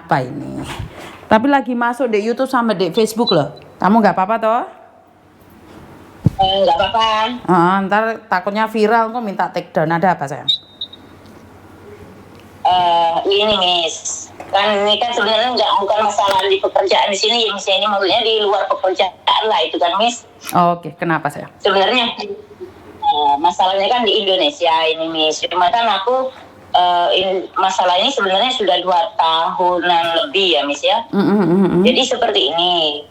apa ini? Tapi lagi masuk di YouTube sama di Facebook loh. Kamu nggak apa-apa toh? Nggak apa-apa. Ntar takutnya viral kok minta take down. Ada apa sayang? Ini Miss, kan ini kan sebenarnya bukan masalah di pekerjaan di sini, Miss, ini maksudnya di luar pekerjaan lah itu kan Miss. Oke, kenapa sayang? Sebenarnya masalahnya kan di Indonesia ini Miss, cuma kan aku masalah ini sebenarnya sudah 2 tahunan lebih ya Miss ya. Jadi seperti ini,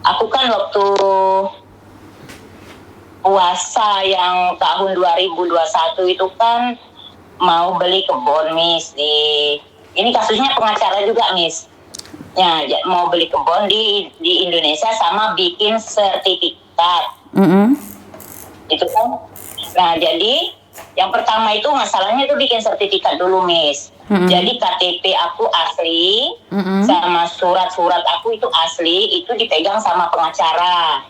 aku kan waktu puasa yang tahun 2021 itu kan mau beli kebun Miss ini kasusnya pengacara juga Miss. Ya, mau beli kebun di Indonesia sama bikin sertifikat. Itu kan. Nah, jadi yang pertama itu masalahnya itu bikin sertifikat dulu Miss. Jadi KTP aku asli, sama surat-surat aku itu asli, itu dipegang sama pengacara.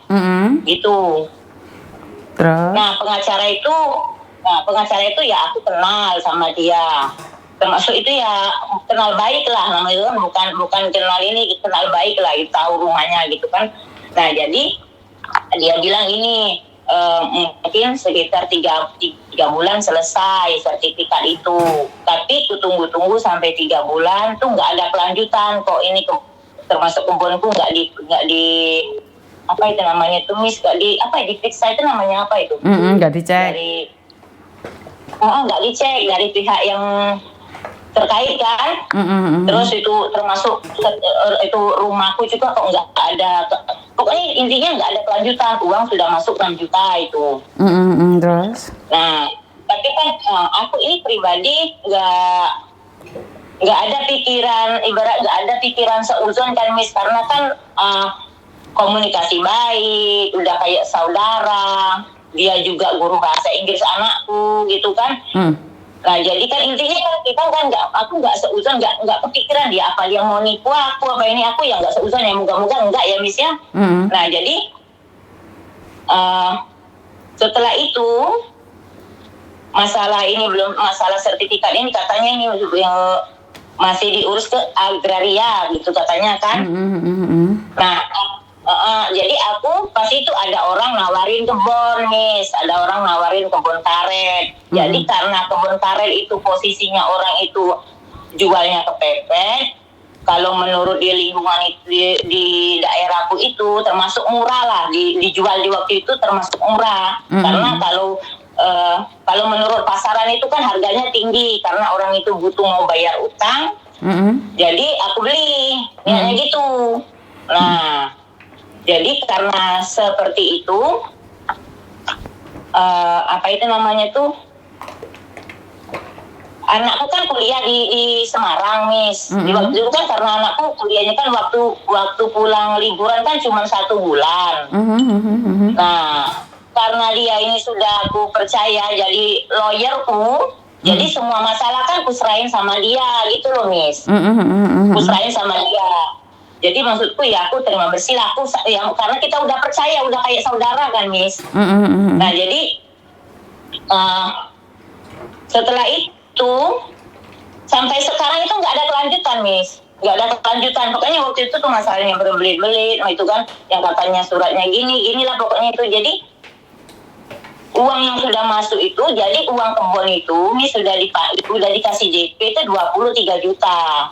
Gitu. Terus? Nah pengacara itu ya aku kenal sama dia, termasuk itu ya kenal baik lah, namanya itu bukan kenal ini, kenal baik lah, tahu rumahnya gitu kan. Nah jadi dia bilang ini mungkin sekitar 3 bulan selesai sertifikat itu, tapi aku tunggu sampai 3 bulan tuh nggak ada kelanjutan kok, ini termasuk kebunku nggak di apa itu namanya itu Miss, nggak diperiksa itu namanya apa itu? Nggak dicek. Nggak dicek dari pihak yang terkait kan. Terus itu termasuk itu rumahku juga kok nggak ada, pokoknya intinya nggak ada kelanjutan, uang sudah masuk 6 juta itu. Terus? Nah tapi kan aku ini pribadi nggak ada pikiran, ibarat nggak ada pikiran seuzon kan Miss, karena kan komunikasi baik, udah kayak saudara, dia juga guru bahasa Inggris anakku gitu kan. Nah jadi kan intinya kan kita kan aku nggak seuzon, nggak kepikiran dia apa dia mau nipu aku apa ini, aku ya nggak seuzon ya, moga-moga enggak ya Miss ya. Nah jadi setelah itu masalah sertifikat ini katanya ini masih diurus ke agraria gitu katanya kan. Nah jadi aku pas itu ada orang nawarin kebun Miss, ada orang nawarin kebun karet. Jadi karena kebun karet itu posisinya orang itu jualnya kepepet, kalau menurut di lingkungan itu, di daerahku itu termasuk murah lah, dijual di waktu itu termasuk murah. Karena kalau menurut pasaran itu kan harganya tinggi karena orang itu butuh mau bayar utang. Jadi aku beli, niatnya gitu. Nah jadi karena seperti itu, apa itu namanya tuh, anakku kan kuliah di Semarang Miss. Di waktu itu kan karena anakku kuliahnya kan waktu pulang liburan kan cuma 1 bulan. Nah karena dia ini sudah aku percaya jadi lawyerku, jadi semua masalah kan kuserahin sama dia gitu loh Miss. Kuserahin sama dia. Jadi maksudku ya aku terima bersih lah, karena kita udah percaya, udah kayak saudara kan Miss. Nah jadi setelah itu sampai sekarang itu nggak ada kelanjutan Miss, nggak ada kelanjutan. Pokoknya waktu itu tuh masalahnya berbelit-belit, itu kan yang katanya suratnya gini lah pokoknya itu. Jadi uang yang sudah masuk itu, jadi uang kebun itu Miss sudah dikasih JP itu 23 juta.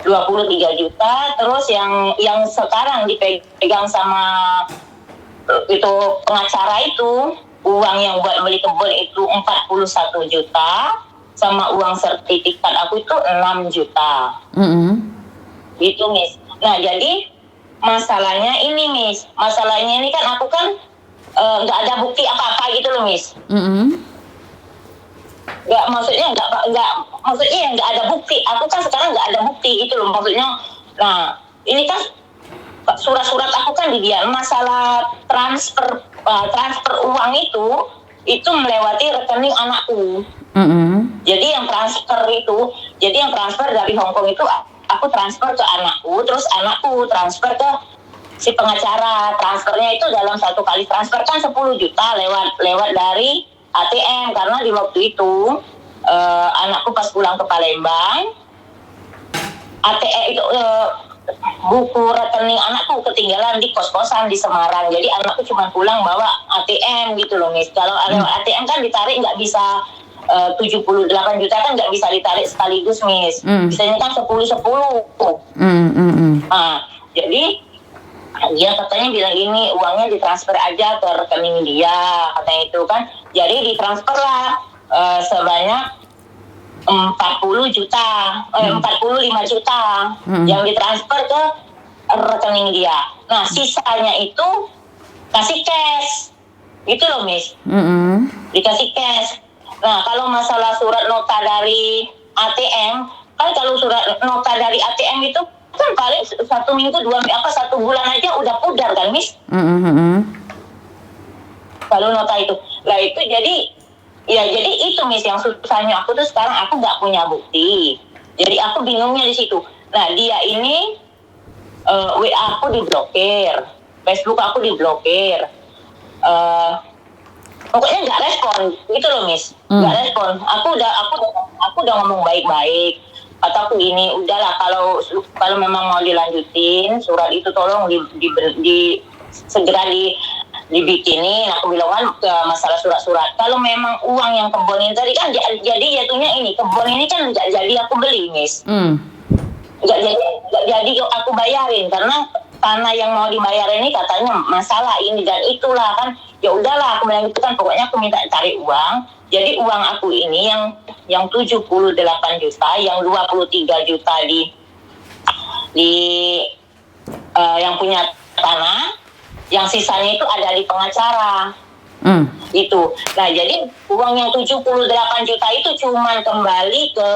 23 juta, terus yang sekarang dipegang sama itu pengacara itu, uang yang buat beli kebun itu 41 juta, sama uang sertifikat aku itu 6 juta. Gitu Miss. Nah jadi masalahnya ini Miss, masalahnya ini kan aku kan nggak ada bukti apa-apa gitu loh Miss. Maksudnya nggak ada bukti. Aku kan sekarang nggak ada bukti gitu loh maksudnya. Nah ini kan surat-surat aku kan di dia, masalah transfer uang itu melewati rekening anakku. Jadi yang transfer dari Hong Kong itu aku transfer ke anakku, terus anakku transfer ke si pengacara. Transfernya itu dalam 1 kali transfer kan 10 juta lewat dari ATM, karena di waktu itu anakku pas pulang ke Palembang, ATM itu buku rekening anakku ketinggalan di kos-kosan di Semarang. Jadi anakku cuma pulang bawa ATM gitu loh, Miss. Kalau ATM kan ditarik nggak bisa 78 juta kan nggak bisa ditarik sekaligus, Miss. Biasanya kan 10-10. Nah, jadi dia katanya bilang gini, uangnya ditransfer aja ke rekening dia, katanya itu kan. Jadi ditransfer lah sebanyak 40 juta, 45 juta yang ditransfer ke rekening dia. Nah, sisanya itu kasih cash. Gitu loh, Miss. Dikasih cash. Nah, kalau masalah surat nota dari ATM, kan kalau surat nota dari ATM itu kan paling 1 minggu, 1 bulan aja udah pudar kan, Miss? Kalau nota itu. Lah itu jadi itu, Miss, yang susahnya aku tuh sekarang aku nggak punya bukti. Jadi aku bingungnya di situ. Nah, dia ini WA aku diblokir, Facebook aku diblokir. Pokoknya nggak respon, gitu loh, Miss. Nggak respon. Aku udah ngomong baik-baik. Kataku gini, udahlah kalau memang mau dilanjutin surat itu tolong segera dibikinin. Aku bilang kan ke masalah surat-surat. Kalau memang uang yang kebon ini tadi kan jadi jatuhnya ini kebon ini kan nggak jadi aku beli, Miss. Nggak jadi aku bayarin karena tanah yang mau dibayar ini katanya masalah ini dan itulah kan. Ya udahlah aku bilang itu kan, pokoknya aku minta cari uang. Jadi uang aku ini yang 78 juta, yang 23 juta di yang punya tanah, yang sisanya itu ada di pengacara. Itu. Nah, jadi uang yang 78 juta itu cuman kembali ke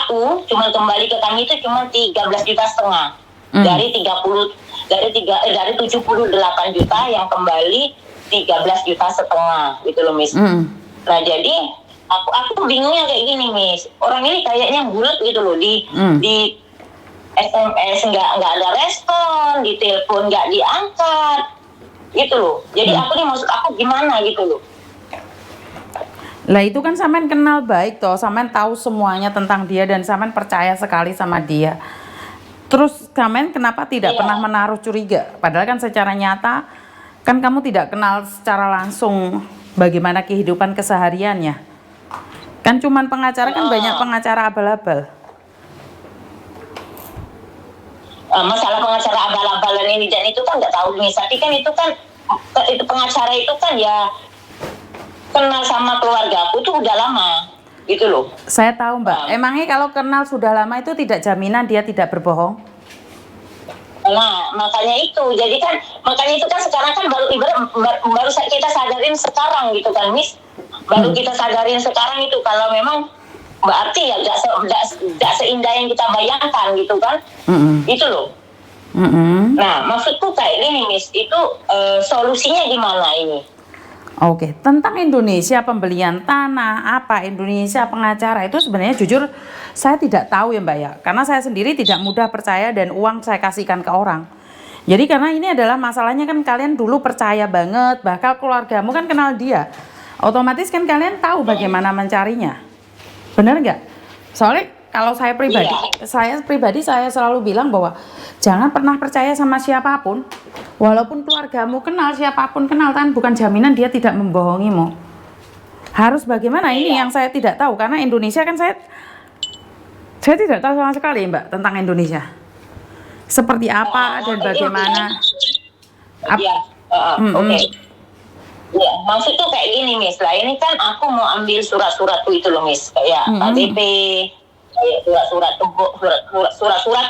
aku, cuman kembali ke kami itu cuma 13,5 juta dari 78 juta yang kembali 13,5 juta gitu loh, Miss. Nah, jadi aku bingungnya kayak gini, Miss. Orang ini kayaknya bulat gitu loh, di SMS nggak ada respon, di telepon nggak diangkat, gitu loh. Jadi aku nih maksud aku gimana gitu loh. Lah itu kan sampean kenal baik toh, sampean tahu semuanya tentang dia dan sampean percaya sekali sama dia. Terus sampean kenapa tidak pernah menaruh curiga? Padahal kan secara nyata kan kamu tidak kenal secara langsung bagaimana kehidupan kesehariannya. Kan cuman pengacara, kan banyak pengacara abal-abal. Masalah pengacara abal-abalan ini dan itu kan nggak tahu, Miss. Tapi kan itu pengacara itu kan ya kenal sama keluarga aku tuh udah lama gitu loh. Saya tahu, Mbak. Emangnya kalau kenal sudah lama itu tidak jaminan dia tidak berbohong? Nah, makanya itu. Jadi kan makanya itu kan sekarang kan baru kita sadarin sekarang gitu kan, Miss. Baru kita sadarin sekarang itu kalau memang berarti ya nggak seindah yang kita bayangkan gitu kan. Itu loh. Nah, maksudku kayak gini, Miss, itu solusinya gimana ini? Oke, tentang Indonesia pembelian tanah, Indonesia pengacara itu sebenarnya jujur saya tidak tahu ya, Mbak ya. Karena saya sendiri tidak mudah percaya dan uang saya kasihkan ke orang. Jadi karena ini adalah masalahnya kan kalian dulu percaya banget, bahkan keluargamu kan kenal dia. Otomatis kan kalian tahu bagaimana mencarinya. Benar nggak? Soalnya kalau saya pribadi saya selalu bilang bahwa jangan pernah percaya sama siapapun. Walaupun keluargamu kenal, siapapun kenal, kan bukan jaminan dia tidak membohongimu. Harus bagaimana ini yang saya tidak tahu, karena Indonesia kan saya tidak tahu sama sekali, Mbak, tentang Indonesia. Seperti apa dan bagaimana. Oke. Ya, maksudnya kayak gini, Miss. Lah ini kan aku mau ambil surat-suratku itu loh, Miss. Kayak KTP, kayak surat-surat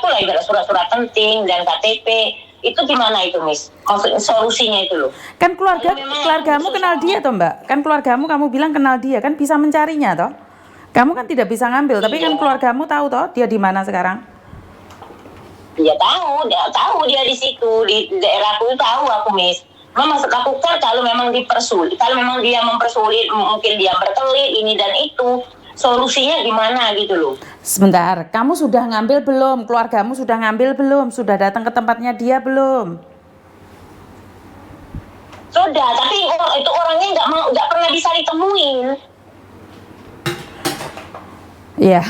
tuh lah, ibarat surat-surat penting dan KTP. Itu gimana itu, Miss? Maksudnya solusinya itu loh. Kan keluargamu kenal dia toh, Mbak? Kan keluargamu kamu bilang kenal dia, kan bisa mencarinya toh? Kamu kan tidak bisa ngambil, tapi kan keluargamu tahu toh dia di mana sekarang? Dia tahu dia di situ, di daerahku tahu aku, Miss. Maksud aku kan kalau memang dia mempersulit, mungkin dia berkelit ini dan itu. Solusinya gimana gitu loh. Sebentar, kamu sudah ngambil belum? Keluargamu sudah ngambil belum? Sudah datang ke tempatnya dia belum? Sudah, tapi itu orangnya nggak pernah bisa ditemuin. Iya.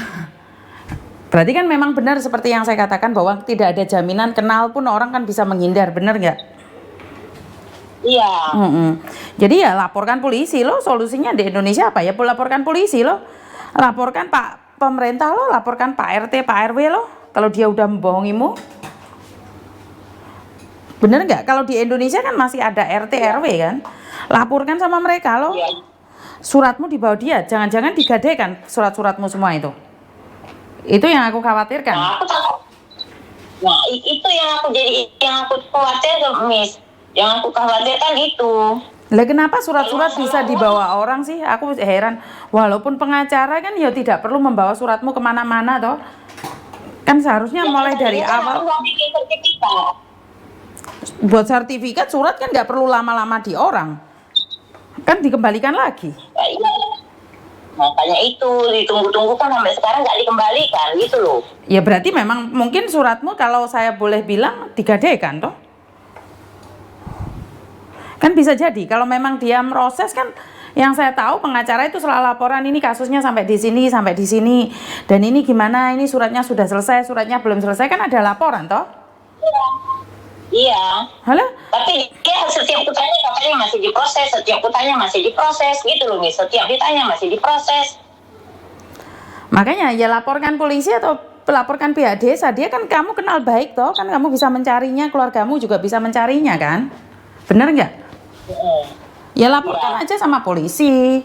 Berarti kan memang benar seperti yang saya katakan bahwa tidak ada jaminan, kenal pun orang kan bisa menghindar, benar nggak? Iya. Jadi ya laporkan polisi loh, solusinya di Indonesia apa ya? Laporkan polisi loh, laporkan Pak pemerintah loh, laporkan Pak RT, Pak RW loh, kalau dia udah membohongimu. Bener nggak? Kalau di Indonesia kan masih ada RT RW kan, laporkan sama mereka loh. Iya. Suratmu Suratmu dibawa dia, jangan-jangan digadaikan surat-suratmu semua itu. Itu yang aku khawatirkan. Nah, aku takut. Nah, itu yang aku khawatir, Miss. Yang aku khawatirkan itu. Lah kenapa surat-surat bisa dibawa orang sih? Aku heran. Walaupun pengacara kan ya tidak perlu membawa suratmu kemana-mana toh. Kan seharusnya mulai dari Tadinya kan aku awal. mau bikin sertifikat. Buat sertifikat surat kan nggak perlu lama-lama di orang. Kan dikembalikan lagi. Nah, iya. Makanya itu ditunggu-tunggu kan sampai sekarang nggak dikembalikan gitu loh. Ya berarti memang mungkin suratmu kalau saya boleh bilang digadaikan toh. Kan bisa jadi kalau memang dia proses kan, yang saya tahu pengacara itu selalu laporan ini kasusnya sampai di sini dan ini gimana, ini suratnya sudah selesai, suratnya belum selesai, kan ada laporan toh. Iya. Halo? Tapi dia setiap kutanya katanya masih diproses, setiap kutanya masih diproses gitu loh, Miss. Setiap ditanya masih diproses. Makanya ya laporkan polisi atau laporkan pihak desa, dia kan kamu kenal baik toh, kan kamu bisa mencarinya, keluargamu juga bisa mencarinya kan, bener nggak? Ya laporkan aja sama polisi,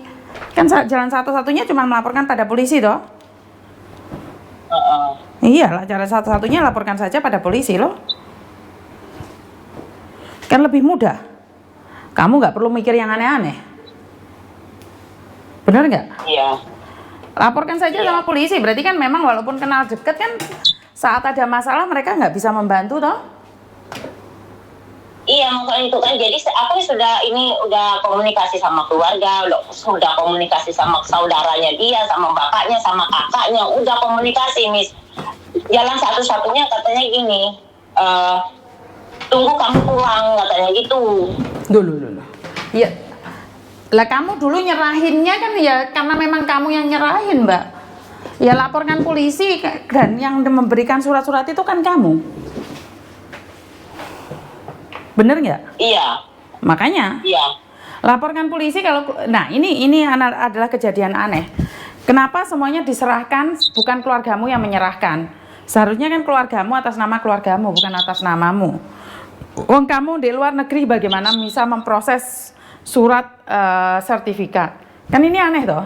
kan jalan satu-satunya cuma melaporkan pada polisi toh. Iya lah, cara satu-satunya laporkan saja pada polisi loh, kan lebih mudah, kamu nggak perlu mikir yang aneh-aneh, bener nggak? Iya. Laporkan saja sama polisi, berarti kan memang walaupun kenal deket kan saat ada masalah mereka nggak bisa membantu toh. Iya, makanya itu kan. Jadi aku udah komunikasi sama keluarga, udah komunikasi sama saudaranya dia, sama bapaknya, sama kakaknya, udah komunikasi, Miss. Jalan satu-satunya katanya gini, tunggu kamu pulang katanya gitu. Dulu. Iya. Lah kamu dulu nyerahinnya kan ya karena memang kamu yang nyerahin, Mbak. Ya laporkan polisi dan yang memberikan surat-surat itu kan kamu. Bener nggak? Iya. Makanya Iya. laporkan polisi kalau, nah ini adalah kejadian aneh. Kenapa semuanya diserahkan, bukan keluargamu yang menyerahkan? Seharusnya kan keluargamu atas nama keluargamu, bukan atas namamu. Wong kamu di luar negeri bagaimana bisa memproses surat sertifikat? Kan ini aneh toh?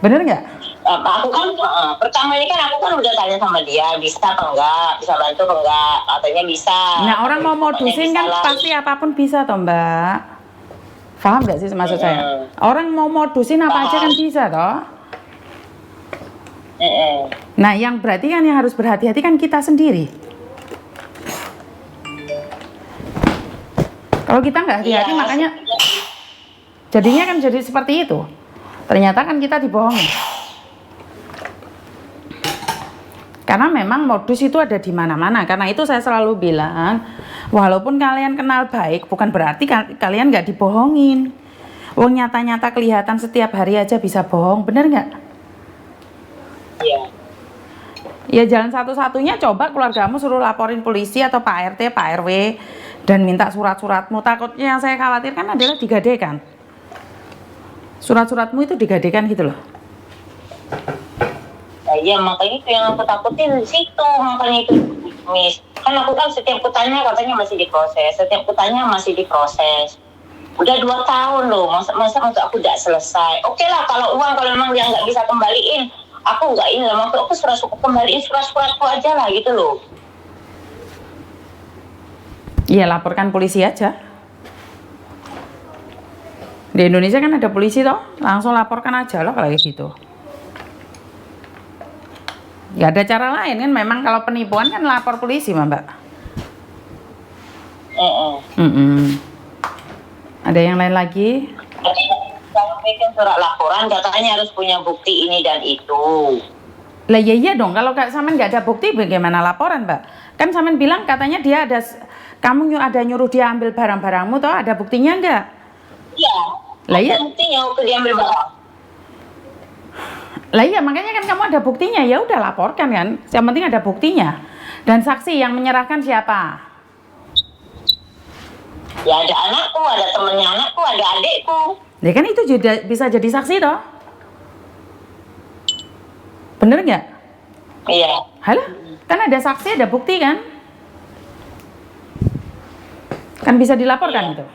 Bener nggak? Aku kan pertama ini kan aku kan udah tanya sama dia bisa apa enggak, bisa bantu apa enggak, katanya bisa. Nah orang mau modusin kan pasti apapun bisa toh Mbak. Paham nggak sih maksud saya? Orang mau modusin apa aja kan bisa toh. Nah yang berarti kan yang harus berhati-hati kan kita sendiri. Kalau kita nggak hati-hati makanya jadinya kan jadi seperti itu. Ternyata kan kita dibohongi. Karena memang modus itu ada di mana-mana. Karena itu saya selalu bilang, walaupun kalian kenal baik, bukan berarti kalian nggak dibohongin. Wong nyata-nyata kelihatan setiap hari aja bisa bohong, bener nggak? Iya. Ya jalan satu-satunya coba keluargamu suruh laporin polisi atau Pak RT, Pak RW, dan minta surat-suratmu. Takutnya yang saya khawatirkan adalah digadaikan. Surat-suratmu itu digadaikan gitu loh. Nah, iya, makanya itu yang aku takutin di situ, makanya itu, Miss. Kan aku kan setiap kutanya katanya masih diproses, setiap kutanya masih diproses. Udah 2 tahun loh, masa aku tidak selesai. Oke lah, kalau memang dia nggak bisa kembaliin, aku nggak ini lah, aku kembaliin surat-suratku aja lah gitu loh. Iya laporkan polisi aja. Di Indonesia kan ada polisi toh, langsung laporkan aja loh kalau gitu. Gak ada cara lain kan, memang kalau penipuan kan lapor polisi Mbak. Ada yang lain lagi? Kalau bikin surat laporan katanya harus punya bukti ini dan itu. Lah iya dong, kalau Samen nggak ada bukti bagaimana laporan Mbak? Kan Samen bilang katanya dia ada, kamu ada nyuruh dia ambil barang-barangmu toh, ada buktinya nggak? Iya. Lah iya. Buktinya waktu dia ambil barang. Lah iya, makanya kan kamu ada buktinya, ya udah laporkan kan. Yang penting ada buktinya. Dan saksi yang menyerahkan siapa? Ya ada anakku, ada temennya anakku, ada adikku. Ya kan itu juga bisa jadi saksi toh? Bener nggak? Iya. Halah, kan ada saksi, ada bukti kan? Kan bisa dilaporkan itu.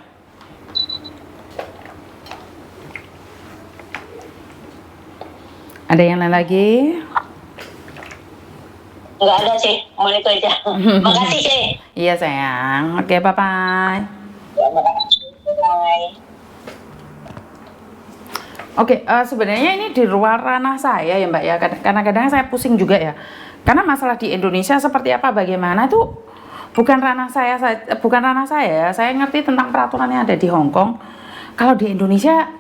Ada yang lain lagi? Nggak ada sih, mau itu aja. Makasih sih. Iya sayang. Oke, bye-bye. Ya, makasih. Bye. Oke, sebenarnya ini di luar ranah saya ya Mbak ya. Karena kadang saya pusing juga ya. Karena masalah di Indonesia seperti apa, bagaimana itu bukan ranah saya, bukan ranah saya. Saya ngerti tentang peraturan yang ada di Hong Kong. Kalau di Indonesia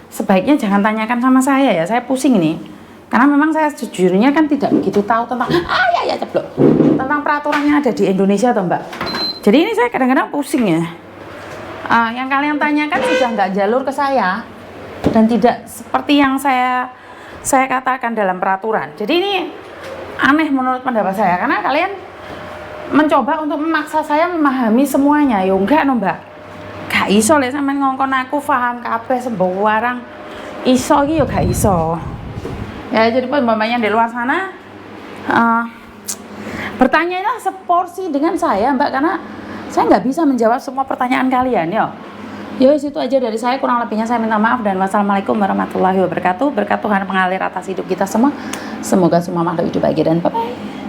sebaiknya jangan tanyakan sama saya ya. Saya pusing ini. Karena memang saya sejujurnya kan tidak begitu tahu tentang ya ceplok. Tentang peraturan yang ada di Indonesia toh Mbak. Jadi ini saya kadang-kadang pusing ya. Yang kalian tanyakan sudah nggak jalur ke saya. Dan tidak seperti yang saya katakan dalam peraturan. Jadi ini aneh menurut pendapat saya, karena kalian mencoba untuk memaksa saya memahami semuanya. Ya enggak no Mbak, gak iso lek sampean ngongkon aku paham kabeh sembarang iso iki ya gak iso. Ya jadi umpamanya di luar sana bertanyalah seporsi dengan saya Mbak, karena saya nggak bisa menjawab semua pertanyaan kalian ya. Ya itu aja dari saya, kurang lebihnya saya minta maaf dan wassalamualaikum warahmatullahi wabarakatuh. Berkat Tuhan mengalir atas hidup kita semua. Semoga semua makhluk hidup bahagia dan bye-bye.